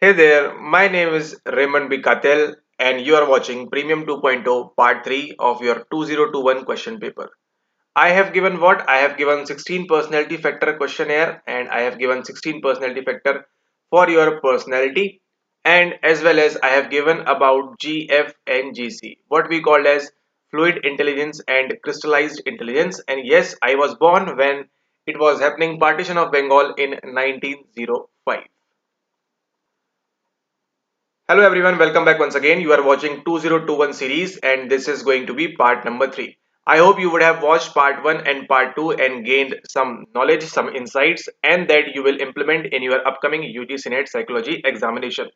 Hey there, my name is Raymond B. Katel and you are watching Premium 2.0 Part 3 of your 2021 question paper. I have given what? I have given 16 personality factor questionnaire and I have given 16 personality factor for your personality, and as well as I have given about GF and GC, what we called as fluid intelligence and crystallized intelligence. And yes, I was born when it was happening partition of Bengal in 1905. Hello everyone, welcome back once again. You are watching 2021 series and this is going to be part number 3. I hope you would have watched part 1 and part 2 and gained some knowledge, some insights, and that you will implement in your upcoming UG Senate Psychology examination.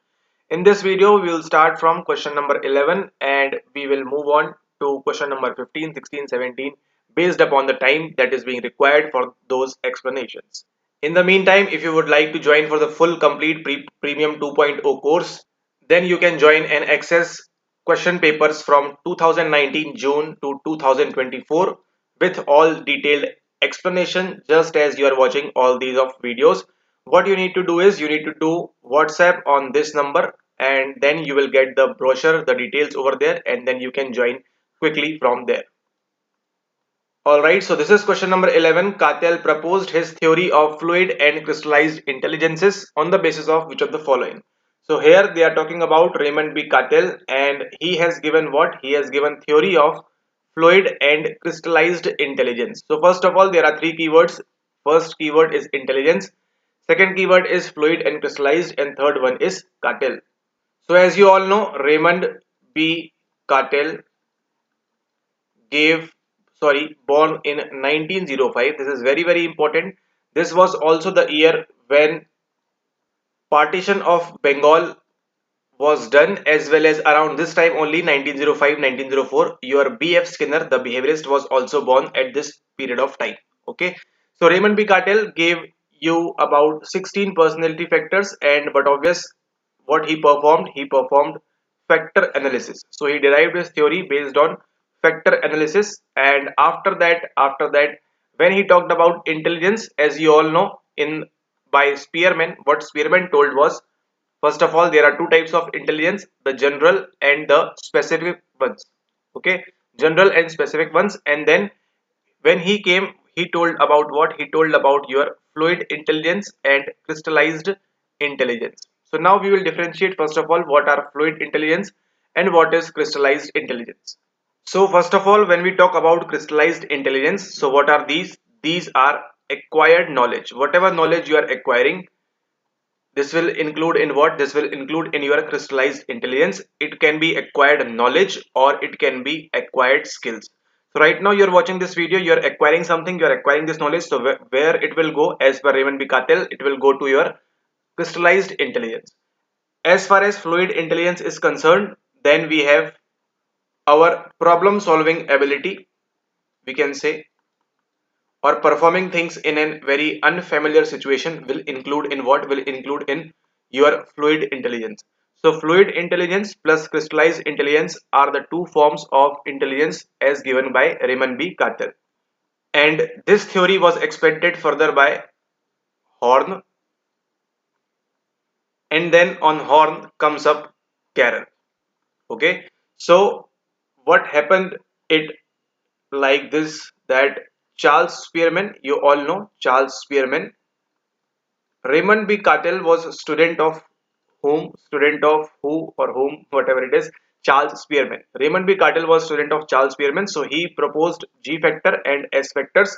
In this video, we will start from question number 11 and we will move on to question number 15, 16, 17 based upon the time that is being required for those explanations. In the meantime, if you would like to join for the full complete Premium 2.0 course, then you can join and access question papers from 2019 June to 2024 with all detailed explanation, just as you are watching all these of videos. What you need to do is you need to do WhatsApp on this number and then you will get the brochure, the details over there, and then you can join quickly from there. Alright, so this is question number 11. Cattell proposed his theory of fluid and crystallized intelligences on the basis of which of the following? So here they are talking about Raymond B. Cattell and he has given what? He has given theory of fluid and crystallized intelligence. So first of all, there are three keywords. First keyword is intelligence. Second keyword is fluid and crystallized, and third one is Cattell. So as you all know, Raymond B. Cattell gave born in 1905. This is very important. This was also the year when partition of Bengal was done, as well as around this time only 1905 1904 your BF Skinner, the behaviorist, was also born at this period of time. Okay, so Raymond B. Cattell gave you about 16 personality factors, and but obvious what he performed factor analysis. So he derived his theory based on factor analysis, and after that when he talked about intelligence, as you all know, in by Spearman, what Spearman told was, first of all, there are two types of intelligence, the general and the specific ones. Okay, general and specific ones. And then when he came, he told about what? He told about your fluid intelligence and crystallized intelligence. So now we will differentiate first of all what are fluid intelligence and what is crystallized intelligence. So first of all, when we talk about crystallized intelligence, so what are these? These are acquired knowledge. Whatever knowledge you are acquiring, this will include in what? This will include in your crystallized intelligence. It can be acquired knowledge or it can be acquired skills. So right now you're watching this video, you're acquiring something, you're acquiring this knowledge. So where it will go, as per Raymond B. Cattell, it will go to your crystallized intelligence. As far as fluid intelligence is concerned, then we have our problem solving ability, we can say, or performing things in a very unfamiliar situation will include in what? Will include in your fluid intelligence. So fluid intelligence plus crystallized intelligence are the two forms of intelligence as given by Raymond B. Cattell. And this theory was expanded further by Horn, and then on Horn comes up Carroll. Okay, so what happened? It like this, that Charles Spearman, you all know Charles Spearman. Raymond B. Cattell was a student of whom? Student of who or whom, whatever it is, Charles Spearman. Raymond B. Cattell was student of Charles Spearman, so he proposed G factor and S factors.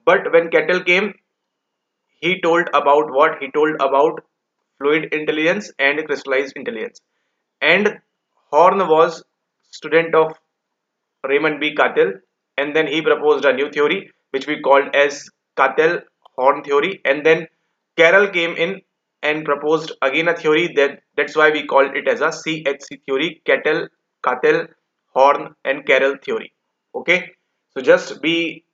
But when Cattell came, he told about what? He told about fluid intelligence and crystallized intelligence. And Horn was student of Raymond B. Cattell, and then he proposed a new theory which we called as Cattell-Horn theory, and then Carroll came in and proposed again a theory, that's why we called it as a CHC theory, Cattell, Horn and Carroll theory. Okay, so just be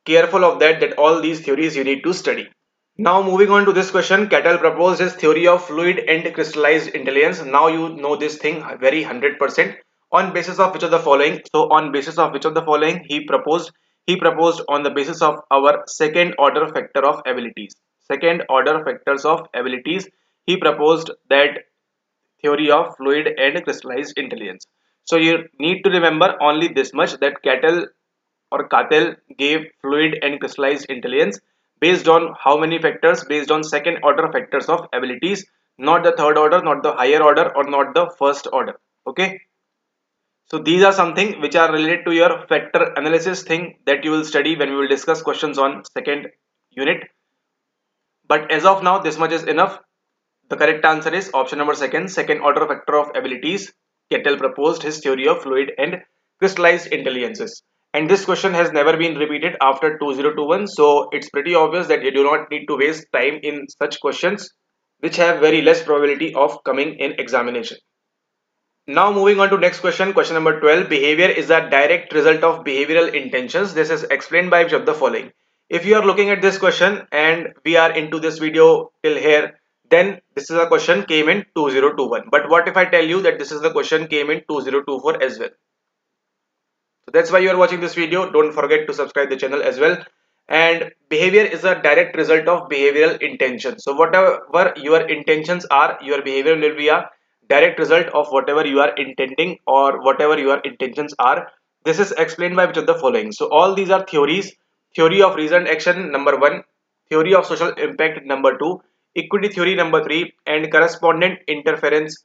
careful of that all these theories you need to study. Now moving on to this question, Cattell proposed his theory of fluid and crystallized intelligence. Now you know this thing very 100%. On basis of which of the following? So on basis of which of the following he proposed? He proposed on the basis of our second order factor of abilities. Second order factors of abilities. He proposed that theory of fluid and crystallized intelligence. So you need to remember only this much, that Cattell or Cattell gave fluid and crystallized intelligence based on how many factors? Based on second order factors of abilities, not the third order, not the higher order, or not the first order. Okay. So these are something which are related to your factor analysis thing that you will study when we will discuss questions on second unit. But as of now, this much is enough. The correct answer is option number second order factor of abilities. Kettle proposed his theory of fluid and crystallized intelligences. And this question has never been repeated after 2021. So it's pretty obvious that you do not need to waste time in such questions which have very less probability of coming in examination. Now moving on to next question, question number 12. Behavior is a direct result of behavioral intentions. This is explained by which of the following. If you are looking at this question and we are into this video till here, then this is a question came in 2021. But what if I tell you that this is the question came in 2024 as well? So that's why you are watching this video. Don't forget to subscribe the channel as well. And behavior is a direct result of behavioral intention. So whatever your intentions are, your behavior will be a direct result of whatever you are intending or whatever your intentions are. This is explained by which of the following. So all these are theories. Theory of reasoned action number 1, theory of social impact number 2, equity theory number 3, and correspondent inference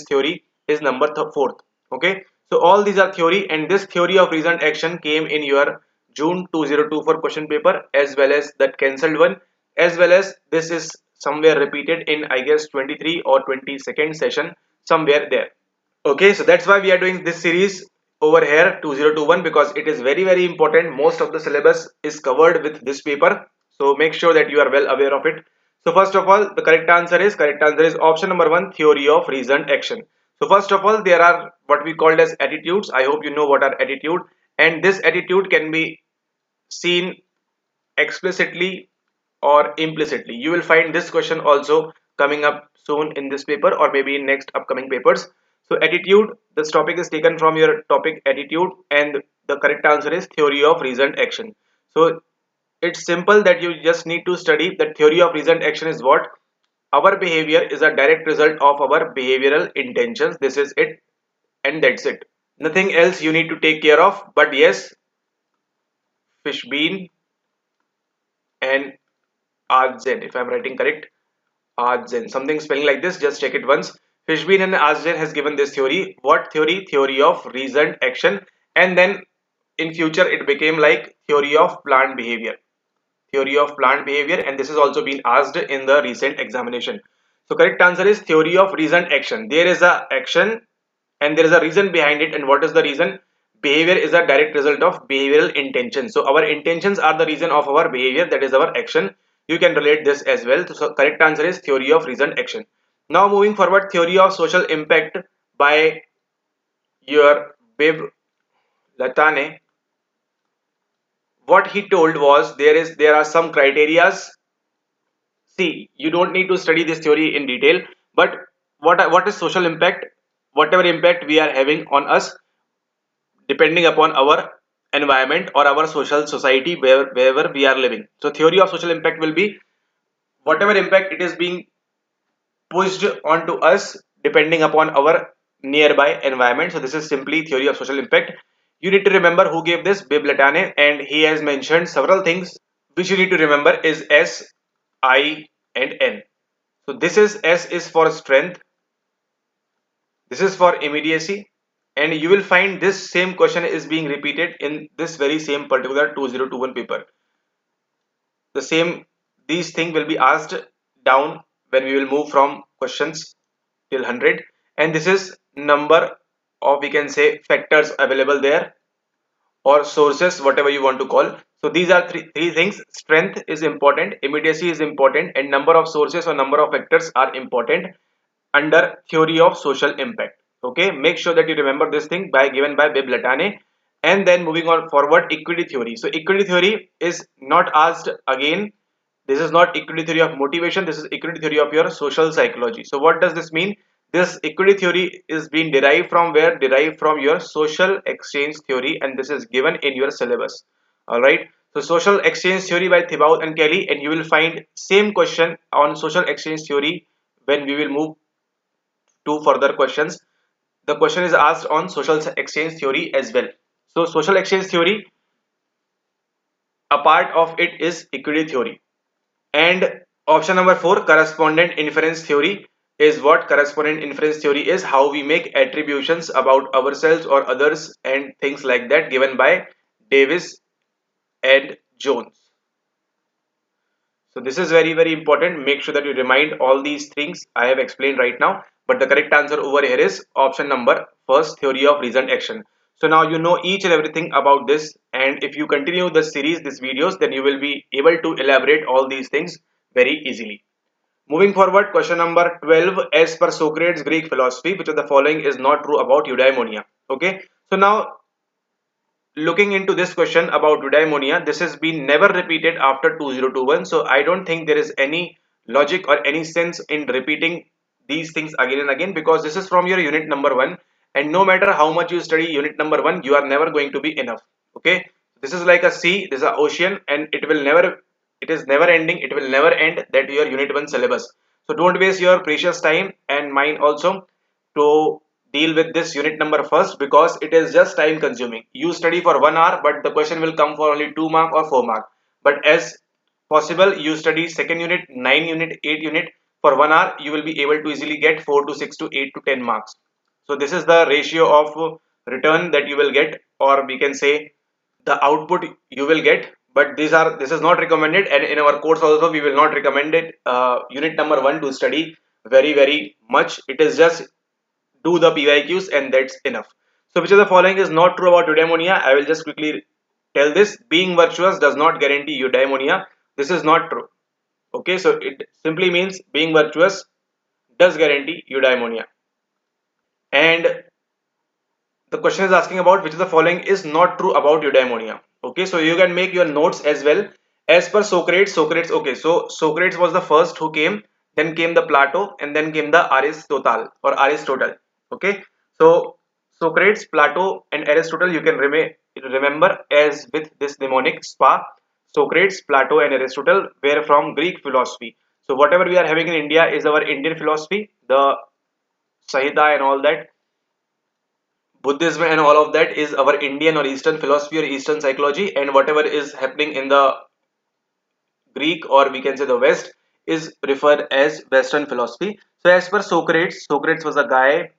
theory is number 4th. Okay. So all these are theory, and this theory of reasoned action came in your June 2024 question paper, as well as that cancelled one, as well as this is somewhere repeated in, I guess, 23 or 22nd session, somewhere there. Okay, so that's why we are doing this series over here 2021, because it is very important. Most of the syllabus is covered with this paper, so make sure that you are well aware of it. So first of all, the correct answer is option number 1, theory of reasoned action. So first of all, there are what we called as attitudes. I hope you know what are attitude, and this attitude can be seen explicitly or implicitly. You will find this question also coming up soon in this paper or maybe in next upcoming papers. So attitude, this topic is taken from your topic attitude, and the correct answer is theory of reasoned action. So it's simple that you just need to study that theory of reasoned action is what? Our behavior is a direct result of our behavioral intentions. This is it, and that's it. Nothing else you need to take care of. But yes, Fishbein and Arzen, if I'm writing correct, Arzen, something spelling like this, just check it once. Fishbein and Arzen has given this theory. What theory? Theory of reasoned action. And then in future it became like theory of plant behavior. Theory of plant behavior, and this has also been asked in the recent examination. So correct answer is theory of reasoned action. There is a action and there is a reason behind it. And what is the reason? Behavior is a direct result of behavioral intention. So our intentions are the reason of our behavior, that is our action. You can relate this as well. So correct answer is theory of reasoned action. Now moving forward, theory of social impact by your Bib Latane. What he told was there are some criterias. See, you don't need to study this theory in detail, but what is social impact? Whatever impact we are having on us, depending upon our environment or our social society wherever we are living. So theory of social impact will be whatever impact it is being pushed onto us depending upon our nearby environment. So this is simply theory of social impact. You need to remember who gave this, Bib Latane, and he has mentioned several things which you need to remember is S, I, and N. So this is S is for strength, this is for immediacy, and you will find this same question is being repeated in this very same particular 2021 paper. The same, these things will be asked down when we will move from questions till 100, and this is number of, we can say, factors available there or sources, whatever you want to call. So these are three things. Strength is important, immediacy is important, and number of sources or number of factors are important under theory of social impact. Okay, make sure that you remember this thing by given by Bib Latane. And then moving on forward, equity theory. So equity theory is not asked again. This is not equity theory of motivation, this is equity theory of your social psychology. So what does this mean? This equity theory is being derived from where? Derived from your social exchange theory, and this is given in your syllabus. Alright, so social exchange theory by Thibault and Kelly, and you will find same question on social exchange theory when we will move two further questions. The question is asked on social exchange theory as well. So social exchange theory, a part of it is equity theory. And option number 4, correspondent inference theory, is what correspondent inference theory is: how we make attributions about ourselves or others and things like that, given by Davis and Jones. So this is very, very important. Make sure that you remind all these things I have explained right now. But the correct answer over here is option number first, theory of reasoned action. So now you know each and everything about this. And if you continue the series, these videos, then you will be able to elaborate all these things very easily. Moving forward, question number 12, as per Socrates' Greek philosophy, which of the following is not true about eudaimonia? Okay. So now looking into this question about eudaimonia, this has been never repeated after 2021. So I don't think there is any logic or any sense in repeating these things again and again, because this is from your unit number 1, and no matter how much you study unit number 1, you are never going to be enough. Okay, this is like a sea, this is an ocean, and it is never ending, it will never end, that your unit 1 syllabus. So don't waste your precious time and mine also to deal with this unit number first, because it is just time consuming. You study for 1 hour, but the question will come for only 2 mark or 4 mark. But as possible, you study second unit, 9 unit, 8 unit for 1 hour, you will be able to easily get 4 to 6 to 8 to 10 marks. So this is the ratio of return that you will get, or we can say the output you will get. But this is not recommended, and in our course also we will not recommend it, unit number 1 to study very much. It is just do the PYQs and that's enough. So which of the following is not true about eudaimonia? I will just quickly tell this: being virtuous does not guarantee eudaimonia. This is not true. Okay, so it simply means being virtuous does guarantee eudaimonia. And the question is asking about which of the following is not true about eudaimonia. Okay, so you can make your notes as well. As per Socrates, okay, so Socrates was the first who came, then came the Plato, and then came the Aristotle. Okay, so Socrates, Plato, and Aristotle, you can remember as with this mnemonic SPA. Socrates, Plato, and Aristotle were from Greek philosophy. So whatever we are having in India is our Indian philosophy, the Sahita and all that, Buddhism and all of that is our Indian or Eastern philosophy or Eastern psychology, and whatever is happening in the Greek, or we can say the West, is referred as Western philosophy. So as per Socrates, Socrates was a guy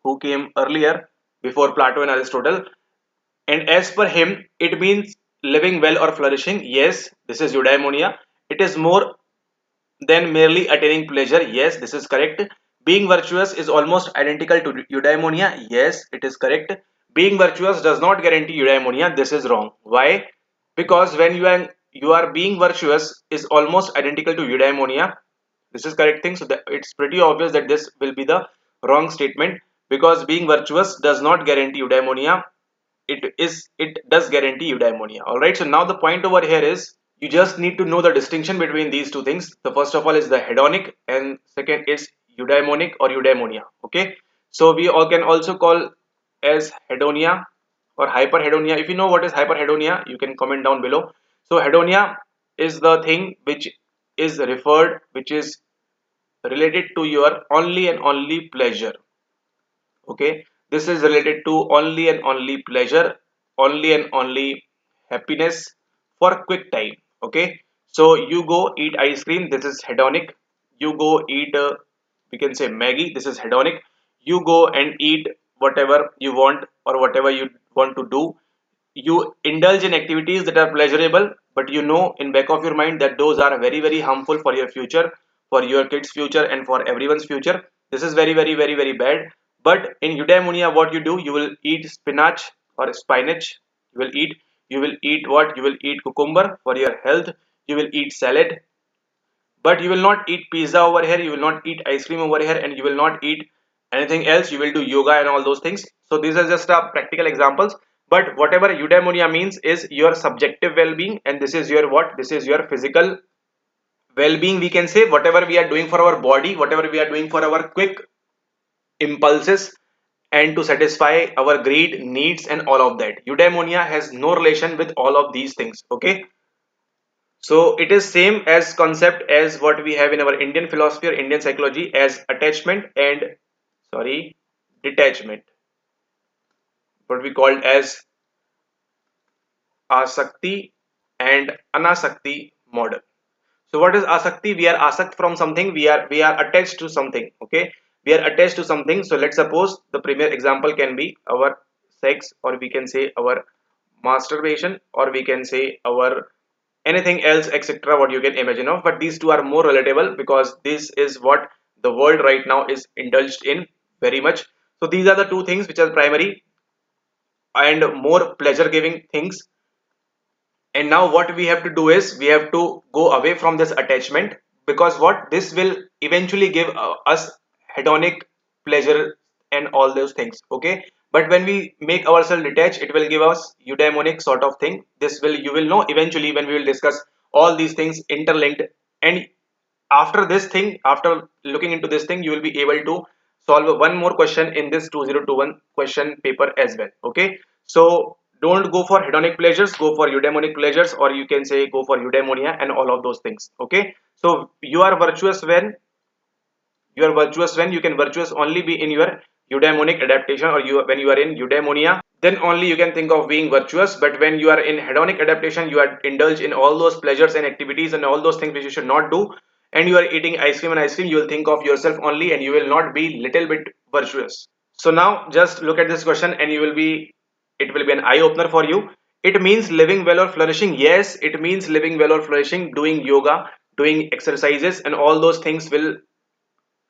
who came earlier before Plato and Aristotle, and as per him, it means living well or flourishing. Yes, this is eudaimonia. It is more than merely attaining pleasure. Yes, this is correct. Being virtuous is almost identical to eudaimonia. Yes, it is correct. Being virtuous does not guarantee eudaimonia. This is wrong. Why? Because when you are being virtuous is almost identical to eudaimonia. This is correct thing. So it's pretty obvious that this will be the wrong statement, because being virtuous does not guarantee eudaimonia. It does guarantee eudaimonia. All right. So now the point over here is you just need to know the distinction between these two things. The first of all is the hedonic, and second is eudaimonic or eudaimonia. Okay. So we all can also call as hedonia or hyperhedonia. If you know what is hyperhedonia, you can comment down below. So hedonia is the thing which is related to your only and only pleasure. Okay, this is related to only and only pleasure, only and only happiness for quick time. Okay, so you go eat ice cream, this is hedonic. You go eat we can say Maggie, this is hedonic. You go and eat whatever you want or whatever you want to do. You indulge in activities that are pleasurable, but you know in back of your mind that those are very harmful for your future, for your kids future, and for everyone's future. This is very bad. But in eudaimonia, what you do, you will eat spinach or spinach. You will eat what? You will eat cucumber for your health. You will eat salad, but you will not eat pizza over here, you will not eat ice cream over here, and you will not eat anything else. You will do yoga and all those things. So these are just practical examples. But whatever eudaimonia means is your subjective well-being, and this is your what? This is your physical well-being. We can say whatever we are doing for our body, whatever we are doing for our quick impulses, and to satisfy our greed needs and all of that. Eudaimonia has no relation with all of these things. Okay, so it is same as concept as what we have in our Indian philosophy or Indian psychology as attachment and sorry, detachment, what we called as Asakti and Anasakti model. So what is Asakti? We are asakt from something, we are attached to something. Okay, we are attached to something. So let's suppose the premier example can be our sex, or we can say our masturbation, or we can say our anything else, etc., what you can imagine of. But these two are more relatable because this is what the world right now is indulged in very much. So these are the two things which are primary and more pleasure giving things. And now what we have to do is we have to go away from this attachment, because what this will eventually give us hedonic pleasure and all those things. Okay, but when we make ourselves detached, it will give us eudaimonic sort of thing. This will, you will know eventually when we will discuss all these things interlinked. And after this thing, after looking into this thing, you will be able to solve one more question in this 2021 question paper as well. Okay, so don't go for hedonic pleasures, go for eudaimonic pleasures, or you can say go for eudaimonia and all of those things. Okay, so you are virtuous when you can virtuous only be in your eudaimonic adaptation, or you when you are in eudaimonia, then only you can think of being virtuous. But when you are in hedonic adaptation, you are indulged in all those pleasures and activities and all those things which you should not do, and you are eating ice cream, you will think of yourself only, and you will not be little bit virtuous. So now just look at this question and you will be, it will be an eye opener for you. It means living well or flourishing. Yes, it means living well or flourishing. Doing yoga, doing exercises and all those things will,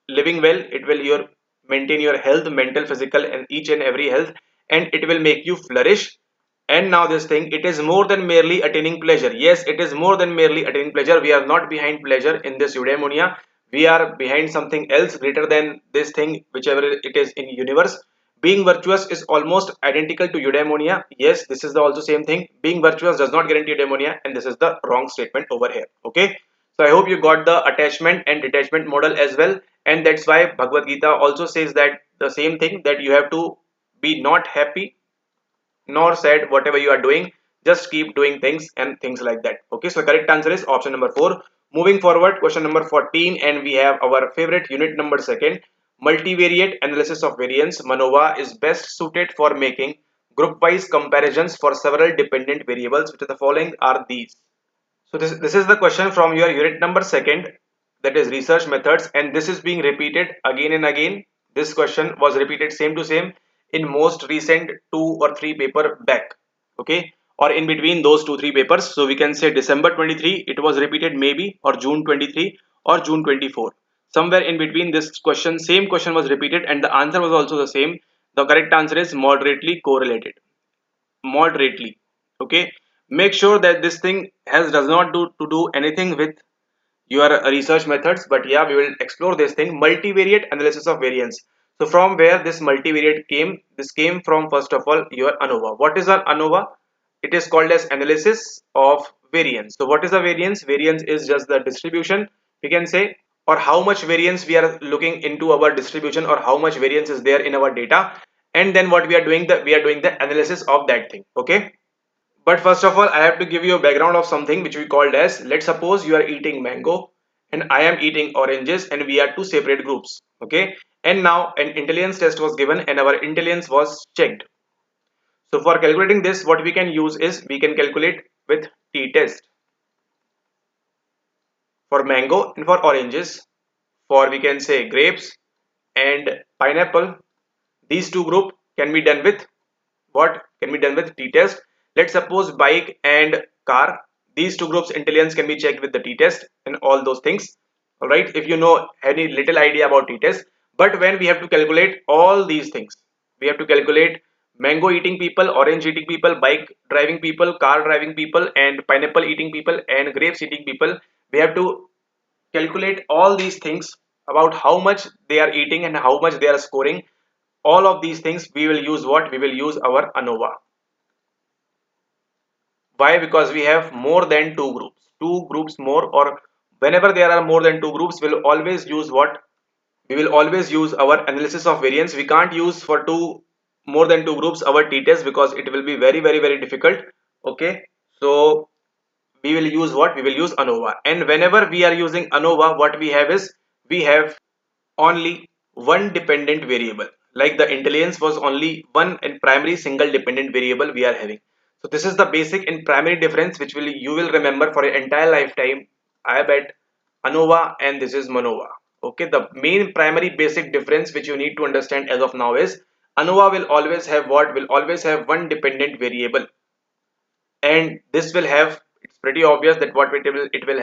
living well, it will your maintain your health, mental, physical, and each and every health, and it will make you flourish. And now this thing, it is more than merely attaining pleasure. Yes, it is more than merely attaining pleasure. We are not behind pleasure in this eudaimonia. We are behind something else greater than this thing, whichever it is in universe. Being virtuous is almost identical to eudaimonia. Yes, this is the also same thing. Being virtuous does not guarantee eudaimonia, and this is the wrong statement over here. Okay, so I hope you got the attachment and detachment model as well. And that's why Bhagavad Gita also says that the same thing, that you have to be not happy nor sad whatever you are doing, just keep doing things and things like that. Okay, so correct answer is option number 4. Moving forward, question number 14, and we have our favorite unit number second, multivariate analysis of variance. Manova is best suited for making group wise comparisons for several dependent variables, which are the following are these. So this is the question from your unit number second, that is research methods, and this is being repeated again and again. This question was repeated same to same in most recent 2 or 3 paper back. Okay, or in between those 2 3 papers. So we can say December 23 it was repeated, maybe, or June 23 or June 24. Somewhere in between this question, same question was repeated and the answer was also the same. The correct answer is moderately correlated. Moderately. Okay, make sure that this thing has does not do anything with your research methods, but yeah, we will explore this thing, multivariate analysis of variance. So from where this multivariate came, this came from first of all your ANOVA. What is our ANOVA? It is called as analysis of variance. So what is the variance? Variance is just the distribution, we can say, or how much variance we are looking into our distribution, or how much variance is there in our data. And then what we are doing, that we are doing the analysis of that thing. Okay, but first of all, I have to give you a background of something which we called as, let's suppose you are eating mango and I am eating oranges, and we are two separate groups. Okay, and now an intelligence test was given and our intelligence was checked. So for calculating this, what we can use is we can calculate with t-test for mango and for oranges, for we can say grapes and pineapple. These two group can be done with what? Can be done with t-test. Let's suppose bike and car, these two groups intelligence can be checked with the t-test and all those things. All right, if you know any little idea about t-test. But when we have to calculate all these things, we have to calculate mango eating people, orange eating people, bike driving people, car driving people, and pineapple eating people, and grapes eating people. We have to calculate all these things about how much they are eating and how much they are scoring. All of these things we will use what? We will use our ANOVA. Why? Because we have more than two groups more, or whenever there are more than two groups, we'll always use what? We will always use our analysis of variance. We can't use for more than two groups our t-test, because it will be very difficult. Okay, so we will use what? We will use ANOVA. And whenever we are using ANOVA, what we have is we have only one dependent variable. Like the intelligence was only one and primary single dependent variable we are having. So this is the basic and primary difference which will you will remember for your entire lifetime. I bet ANOVA and this is MANOVA. Okay, the main primary basic difference which you need to understand as of now is ANOVA will always have what? Will always have one dependent variable, and this will have, it's pretty obvious that what it will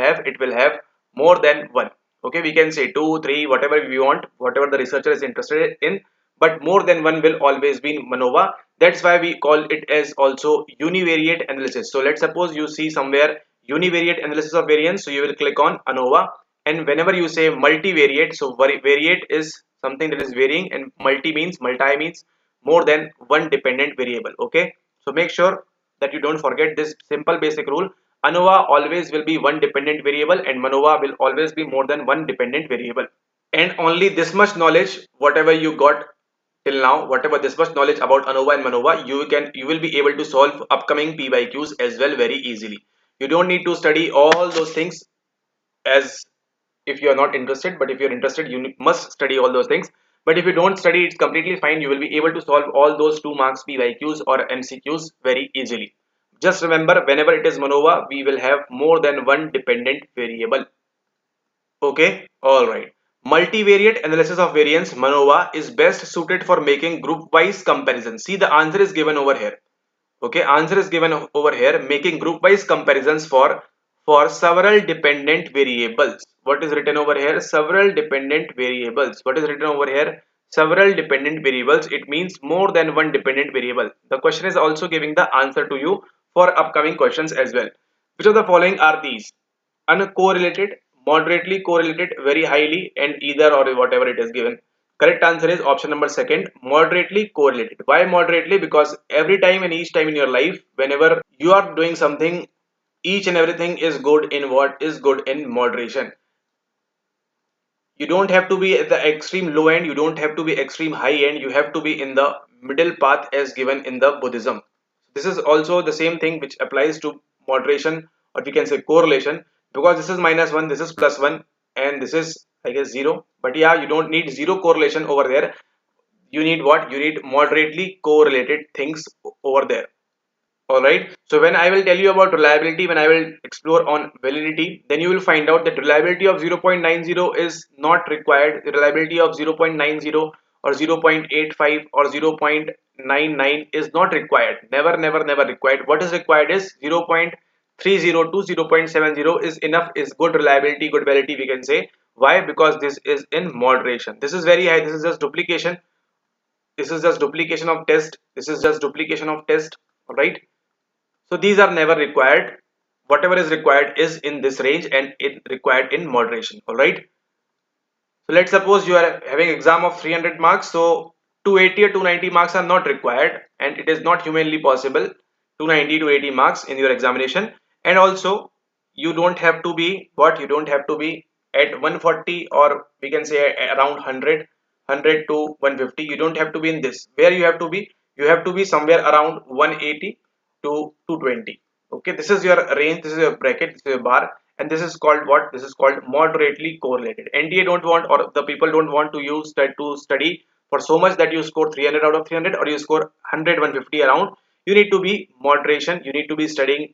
have more than one. Okay, we can say two, three, whatever we want, whatever the researcher is interested in, but more than one will always be in MANOVA. That's why we call it as also univariate analysis. So let's suppose you see somewhere univariate analysis of variance, so you will click on ANOVA. And whenever you say multivariate, so variate is something that is varying, and multi means more than one dependent variable. Okay, so make sure that you don't forget this simple basic rule. ANOVA always will be one dependent variable and MANOVA will always be more than one dependent variable. And only this much knowledge, whatever you got till now, whatever this much knowledge about ANOVA and MANOVA, you will be able to solve upcoming PYQs as well very easily. You don't need to study all those things as if you are not interested, but if you're interested you must study all those things. But if you don't study, it's completely fine. You will be able to solve all those 2 marks PYQs or MCQs very easily. Just remember, whenever it is MANOVA, we will have more than one dependent variable. Okay, alright. Multivariate analysis of variance, MANOVA, is best suited for making group wise comparisons. See, the answer is given over here. Okay, answer is given over here, making group wise comparisons for several dependent variables. What is written over here? Several dependent variables. What is written over here? Several dependent variables. It means more than one dependent variable. The question is also giving the answer to you for upcoming questions as well. Which of the following are these? Uncorrelated, moderately correlated, very highly, and either or whatever it is given. Correct answer is option number second, moderately correlated. Why moderately? Because every time and each time in your life, whenever you are doing something, each and everything is good in what is good in moderation. You don't have to be at the extreme low end, you don't have to be extreme high end, you have to be in the middle path as given in the Buddhism. This is also the same thing which applies to moderation, or we can say correlation, because this is -1, this is +1, and this is, I guess, 0. But yeah, you don't need zero correlation over there. You need what? You need moderately correlated things over there. Alright, so when I will tell you about reliability, when I will explore on validity, then you will find out that reliability of 0.90 is not required. Reliability of 0.90 or 0.85 or 0.99 is not required. Never, never, never required. What is required is 0.30 to 0.70 is enough, is good reliability, good validity we can say. Why? Because this is in moderation. This is very high. This is just duplication. This is just duplication of test. This is just duplication of test. Alright. So these are never required. Whatever is required is in this range and it required in moderation. Alright. So let's suppose you are having exam of 300 marks. So 280 or 290 marks are not required, and it is not humanly possible 290 to 80 marks in your examination. And also you don't have to be what? You don't have to be at 140, or we can say around 100 to 150. You don't have to be in this. Where you have to be? You have to be somewhere around 180 to 220. Okay, this is your range, this is your bracket, this is your bar, and this is called what? This is called moderately correlated. NTA don't want, or the people don't want to use that to study for so much that you score 300 out of 300 or you score 100 150 around. You need to be moderation, you need to be studying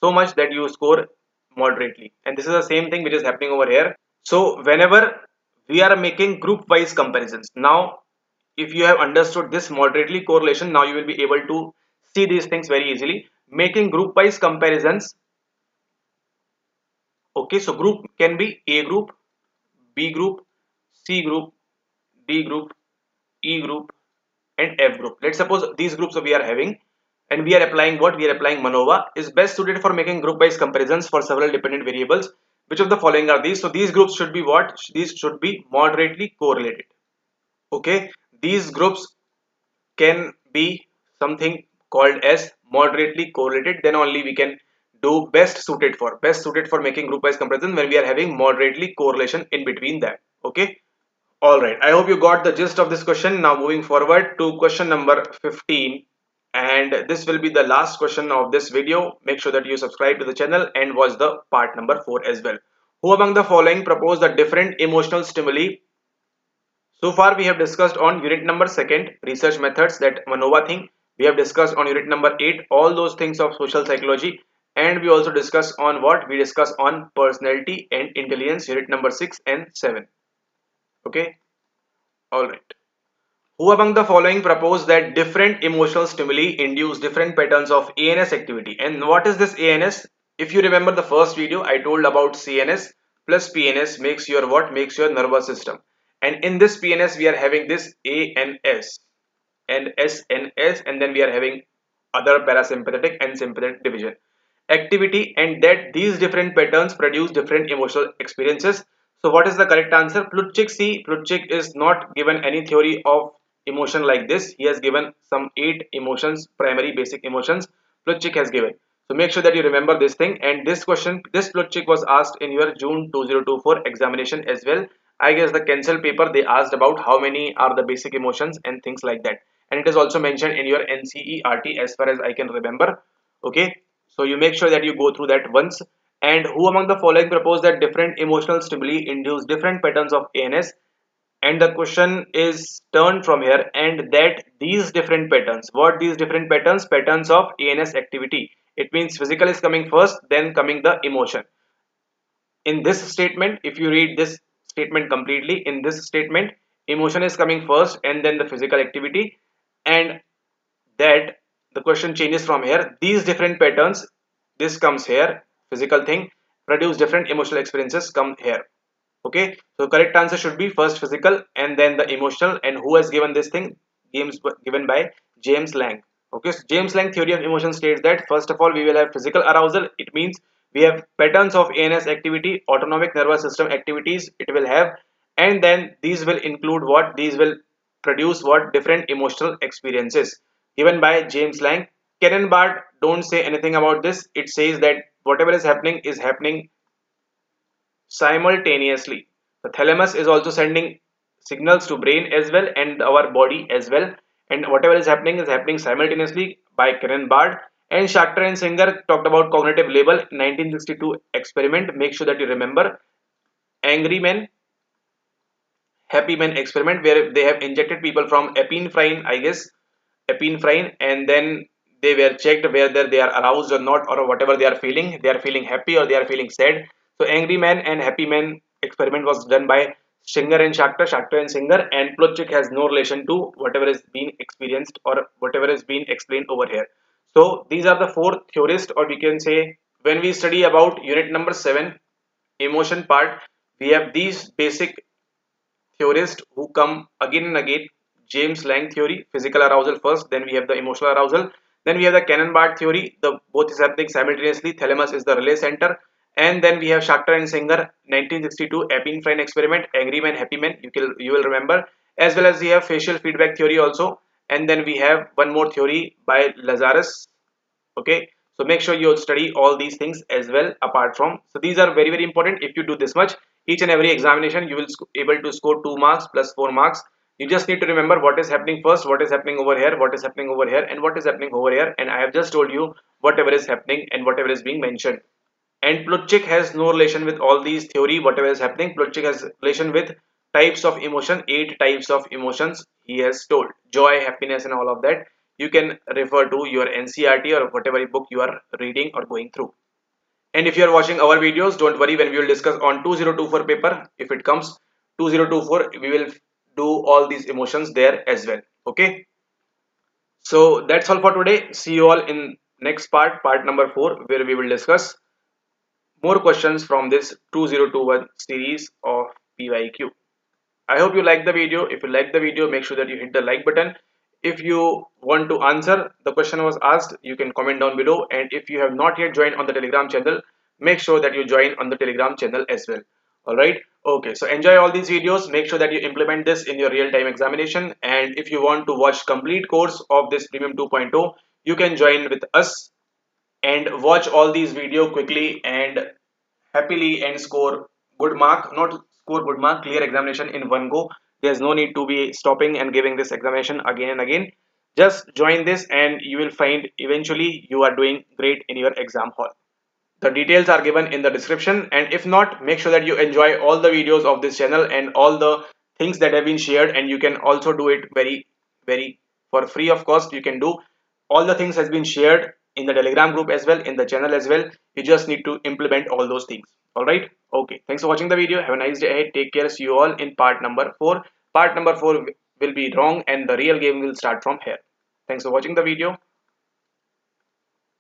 so much that you score moderately, and this is the same thing which is happening over here. So whenever we are making group wise comparisons, now if you have understood this moderately correlation, now you will be able to see these things very easily. Making group wise comparisons. Okay, so group can be A group, B group, C group, D group, E group, and F group. Let's suppose these groups we are having, and we are applying what? We are applying MANOVA is best suited for making group wise comparisons for several dependent variables. Which of the following are these? So these groups should be what? These should be moderately correlated. Okay, these groups can be something called as moderately correlated. Then only we can do best suited for making group wise comparison when we are having moderately correlation in between that. Okay, all right, I hope you got the gist of this question. Now moving forward to question number 15, and this will be the last question of this video. Make sure that you subscribe to the channel and watch the part number 4 as well. Who among the following propose the different emotional stimuli? So far we have discussed on unit number 2nd, research methods, that Manova thing. We have discussed on unit number 8 all those things of social psychology, and we also discuss on what we discuss on personality and intelligence, unit number 6 and 7. Okay, all right. Who among the following propose that different emotional stimuli induce different patterns of ANS activity? And what is this ANS? If you remember the first video, I told about CNS plus PNS makes your what? Makes your nervous system. And in this PNS, we are having this ANS and SNS, and then we are having other parasympathetic and sympathetic division activity, and that these different patterns produce different emotional experiences. So what is the correct answer? Plutchik. See, Plutchik is not given any theory of emotion like this. He has given some 8 emotions, primary basic emotions Plutchik has given. So make sure that you remember this thing. And this question, this Plutchik was asked in your June 2024 examination as well. I guess the cancel paper, they asked about how many are the basic emotions and things like that. And it is also mentioned in your NCERT as far as I can remember. Okay, so you make sure that you go through that once. And who among the following propose that different emotional stimuli induce different patterns of ANS? And the question is turned from here, and that these different patterns, what these different patterns? Patterns of ANS activity. It means physical is coming first, then coming the emotion. In this statement, if you read this statement completely, in this statement, emotion is coming first and then the physical activity. And that the question changes from here, these different patterns, this comes here, physical thing, produce different emotional experiences come here. Okay, so correct answer should be first physical and then the emotional. And who has given this thing? Games given by James Lang. Okay, so James Lang theory of emotion states that first of all we will have physical arousal. It means we have patterns of ANS activity, autonomic nervous system activities it will have, and then these will include what? These will produce what? Different emotional experiences given by James Lang. Bard don't say anything about this. It says that whatever is happening simultaneously. The thalamus is also sending signals to brain as well and our body as well, and whatever is happening simultaneously by Karen Bard. And Schachter and Singer talked about cognitive label 1962 experiment. Make sure that you remember angry men, happy men experiment, where they have injected people from epinephrine, I guess epinephrine, and then they were checked whether they are aroused or not, or whatever they are feeling happy or they are feeling sad. So angry man and happy man experiment was done by Singer and Schachter and Singer, and Plutchik has no relation to whatever is being experienced or whatever is being explained over here. So these are the 4 theorists, or we can say when we study about unit number 7 emotion part, we have these basic theorists who come again and again. James Lang theory, physical arousal first, then we have the emotional arousal, then we have the Cannon-Bard theory, the both is happening simultaneously, thalamus is the relay center, and then we have Schachter and Singer 1962 epinephrine experiment, angry man, happy man, you will remember, as well as we have facial feedback theory also, and then we have one more theory by Lazarus. Okay, so make sure you study all these things as well apart from. So these are very important. If you do this much, each and every examination you will able to score 2 marks plus 4 marks. You just need to remember what is happening first, what is happening over here, what is happening over here, and what is happening over here. And I have just told you whatever is happening and whatever is being mentioned. And Plutchik has no relation with all these theory, whatever is happening. Plutchik has relation with types of emotion, 8 types of emotions he has told. Joy, happiness, and all of that. You can refer to your NCERT or whatever book you are reading or going through. And if you are watching our videos, don't worry, when we will discuss on 2024 paper, if it comes 2024, we will do all these emotions there as well. Okay. So that's all for today. See you all in next part, part number 4, where we will discuss more questions from this 2021 series of PYQ. I hope you like the video. If you like the video, make sure that you hit the like button. If you want to answer the question was asked, you can comment down below. And if you have not yet joined on the Telegram channel, make sure that you join on the Telegram channel as well. Alright, okay, so enjoy all these videos. Make sure that you implement this in your real-time examination. And if you want to watch complete course of this Premium 2.0, you can join with us and watch all these video quickly and happily and score good mark, not score good mark, clear examination in one go. There's no need to be stopping and giving this examination again and again. Just join this and you will find eventually you are doing great in your exam hall. The details are given in the description, and if not, make sure that you enjoy all the videos of this channel and all the things that have been shared, and you can also do it very for free of cost. You can do all the things has been shared in the Telegram group as well, in the channel as well. You just need to implement all those things. All right, okay, thanks for watching the video. Have a nice day ahead. Take care. See you all in part number 4. Part number 4 will be wrong and the real game will start from here. Thanks for watching the video.